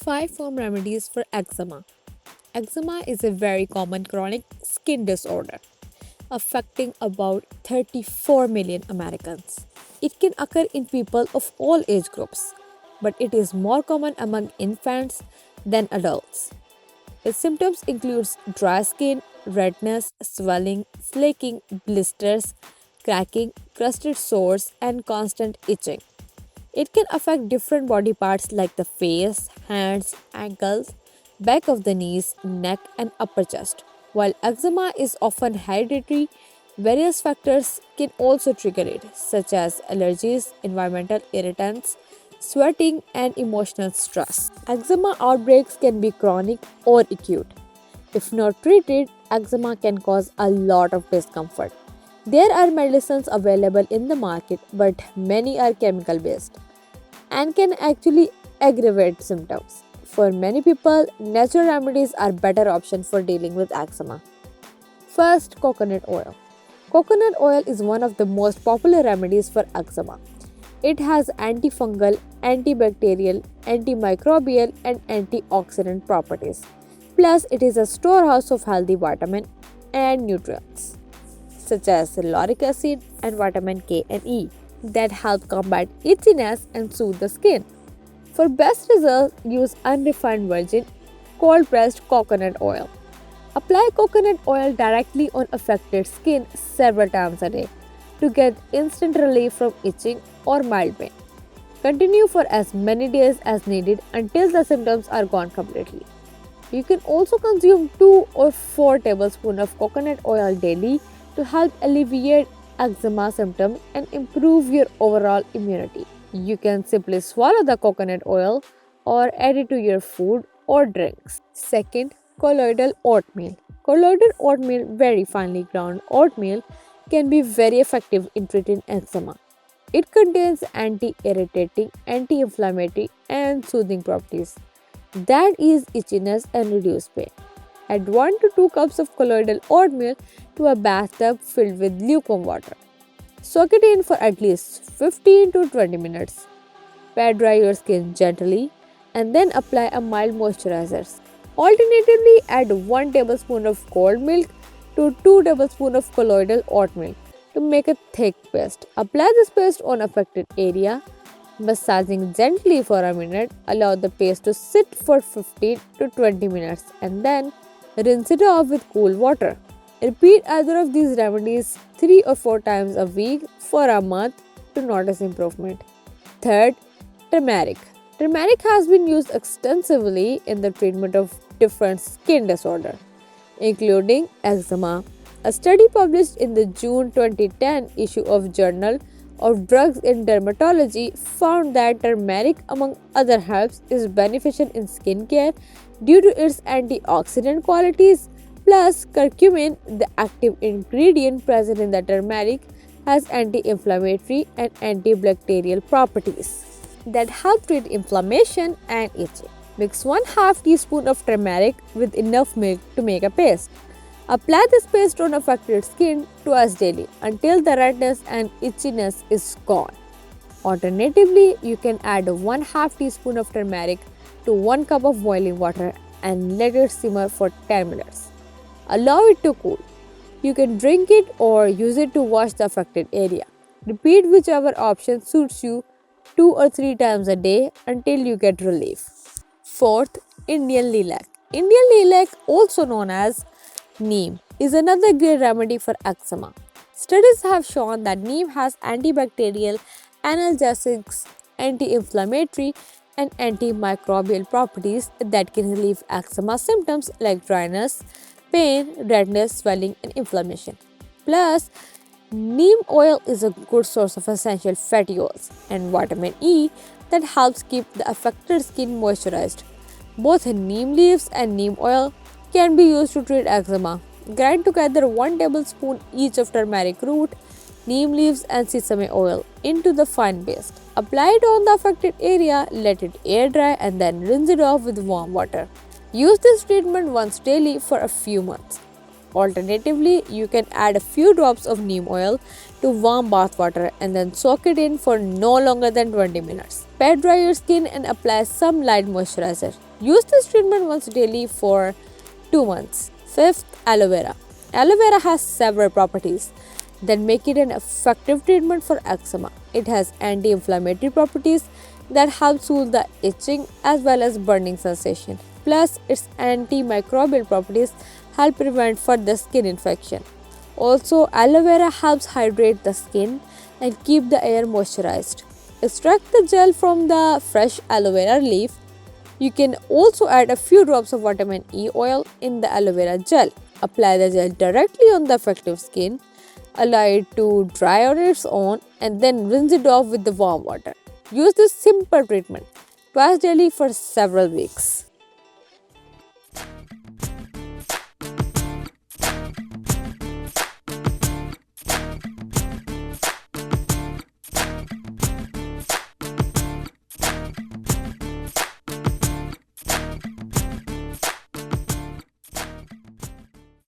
5 home remedies for eczema. Eczema is a very common chronic skin disorder affecting about 34 million Americans. It can occur in people of all age groups, but it is more common among infants than adults. Its symptoms include dry skin, redness, swelling, flaking, blisters, cracking, crusted sores, and constant itching. It can affect different body parts like the face, hands, ankles, back of the knees, neck, and upper chest. While eczema is often hereditary, various factors can also trigger it, such as allergies, environmental irritants, sweating, and emotional stress. Eczema outbreaks can be chronic or acute. If not treated, eczema can cause a lot of discomfort. There are medicines available in the market, but many are chemical based and can actually aggravate symptoms. For many people, natural remedies are better option for dealing with eczema. First, coconut oil. Coconut oil is one of the most popular remedies for eczema. It has antifungal, antibacterial, antimicrobial, and antioxidant properties. Plus, it is a storehouse of healthy vitamin and nutrients such as lauric acid and vitamin K and E that help combat itchiness and soothe the skin. For best results, use unrefined virgin cold pressed coconut oil. Apply coconut oil directly on affected skin several times a day to get instant relief from itching or mild pain. Continue for as many days as needed until the symptoms are gone completely. You can also consume 2 or 4 tablespoons of coconut oil daily to help alleviate eczema symptoms and improve your overall immunity. You can simply swallow the coconut oil or add it to your food or drinks. Second, colloidal oatmeal. Colloidal oatmeal, very finely ground oatmeal, can be very effective in treating eczema. It contains anti-irritating, anti-inflammatory, and soothing properties that ease itchiness and reduce pain. Add 1 to 2 cups of colloidal oatmeal to a bathtub filled with lukewarm water. Soak it in for at least 15 to 20 minutes. Pat dry your skin gently and then apply a mild moisturizer. Alternatively, add 1 tablespoon of cold milk to 2 tablespoons of colloidal oatmeal to make a thick paste. Apply this paste on affected area, massaging gently for a minute. Allow the paste to sit for 15 to 20 minutes and then rinse it off with cool water. Repeat either of these remedies 3 or 4 times a week for a month to notice improvement. Third, turmeric. Turmeric has been used extensively in the treatment of different skin disorders, including eczema. A study published in the June 2010 issue of Journal of Drugs in Dermatology found that turmeric, among other herbs, is beneficial in skincare due to its antioxidant qualities. Plus, curcumin, the active ingredient present in the turmeric, has anti-inflammatory and antibacterial properties that help treat inflammation and itching. Mix 1/2 teaspoon of turmeric with enough milk to make a paste. Apply this paste on affected skin twice daily until the redness and itchiness is gone. Alternatively, you can add 1/2 teaspoon of turmeric to 1 cup of boiling water and let it simmer for 10 minutes. Allow it to cool. You can drink it or use it to wash the affected area. Repeat whichever option suits you 2 or 3 times a day until you get relief. Fourth, Indian lilac. Indian lilac, also known as neem, is another great remedy for eczema. Studies have shown that neem has antibacterial, analgesics, anti-inflammatory, and antimicrobial properties that can relieve eczema symptoms like dryness, pain, redness, swelling, and inflammation. Plus, neem oil is a good source of essential fatty oils and vitamin E that helps keep the affected skin moisturized. Both neem leaves and neem oil can be used to treat eczema. Grind together 1 tablespoon each of turmeric root, neem leaves, and sesame oil into the fine paste. Apply it on the affected area, let it air dry, and then rinse it off with warm water. Use this treatment once daily for a few months. Alternatively, you can add a few drops of neem oil to warm bath water and then soak it in for no longer than 20 minutes. Pat dry your skin and apply some light moisturizer. Use this treatment once daily for 2 months. Fifth, aloe vera. Aloe vera has several properties that make it an effective treatment for eczema. It has anti-inflammatory properties that help soothe the itching as well as burning sensation. Plus, its antimicrobial properties help prevent further skin infection. Also, aloe vera helps hydrate the skin and keep the air moisturized. Extract the gel from the fresh aloe vera leaf. You can also add a few drops of vitamin E oil in the aloe vera gel. Apply the gel directly on the affected skin, allow it to dry on its own, and then rinse it off with the warm water. Use this simple treatment twice daily for several weeks.